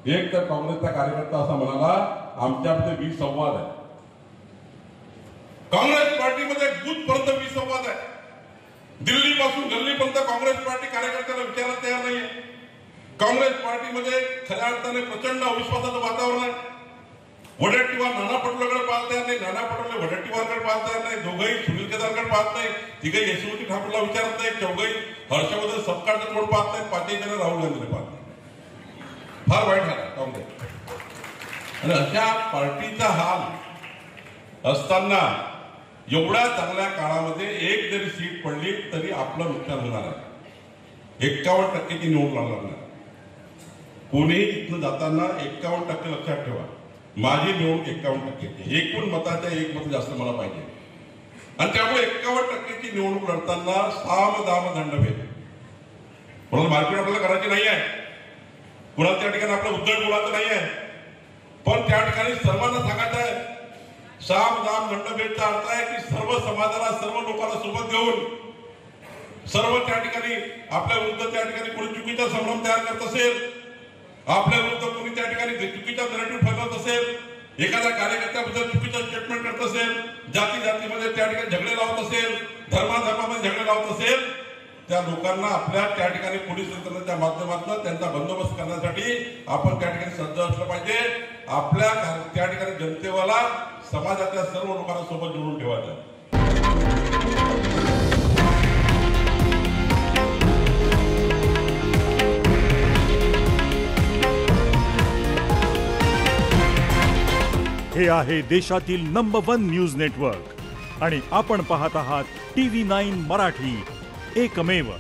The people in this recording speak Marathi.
एक तर काँग्रेसचा कार्यकर्ता असा म्हणाला आमच्यामध्ये विसंवाद आहे. काँग्रेस पार्टीमध्ये बूथपर्यंत विसंवाद आहे. दिल्लीपासून गल्लीपर्यंत काँग्रेस पार्टी कार्यकर्त्याला विचारायला तयार नाहीये. काँग्रेस पार्टीमध्ये खऱ्या अर्थाने प्रचंड अविश्वासाचं वातावरण आहे. वडेट्टीवार नाना पटोलेकडे पाहता येत नाही, नाना पटोले वडेट्टीवारकडे पाहता येत नाही, दोघंही सुनील केदारकडे पाहत नाही, तिघही यशवंती ठाकूरला विचारत नाही, चौघही हर्षवर्धन सपकाळचं तोंड पाहत नाहीत, पाचही जण राहुल गांधीला पाहत नाही. फार वाईट हाल काँग्रेस. आणि अशा पार्टीचा हाल असताना एवढ्या चांगल्या काळामध्ये एक जरी सीट पडली तरी आपलं नुकसान होणार आहे. 51% निवडून लागणार. कोणीही तिथनं जाताना 51% लक्षात ठेवा. माझी निवडणूक 51%. एकूण मताच्या 1 मत जास्त मला पाहिजे. आणि त्यामुळे 51%ची निवडणूक लढताना साम दाम दंडभेद. कोणाला मारपीट आपल्याला करायची नाही आहे, कुणाला त्या ठिकाणी आपलं उद्धट बोलायचं नाही आहे, पण त्या ठिकाणी सर्वांना सांगायचं आहे साम दाम दंडभेदचा अर्थ आहे की सर्व समाजाला सर्व लोकांना सोबत घेऊन सर्व त्या ठिकाणी आपल्या विरुद्ध त्या ठिकाणी कोणी चुकीचा संभ्रम तयार करत असेल, आपल्या विरुद्ध कोणी त्या ठिकाणी चुकीचा नरेटिव्ह फैलवत असेल, एखाद्या कार्यकर्त्याबद्दल चुकीचं स्टेटमेंट करत असेल, जाती जातीमध्ये त्या ठिकाणी झगडे लावत असेल, धर्माधर्मामध्ये झगडे लावत असेल, त्या लोकांना आपल्या त्या ठिकाणी पोलीस यंत्रणेच्या माध्यमातून त्यांचा बंदोबस्त करण्यासाठी आपण त्या ठिकाणी सज्ज असलं पाहिजे. आपल्या त्या ठिकाणी जनतेला समाजातल्या सर्व लोकांना सोबत जोडून ठेवायचं. हे आहे देशातील नंबर 1 न्यूज नेटवर्क आणि आपण पाहत आहात TV9 मराठी, एकमेव.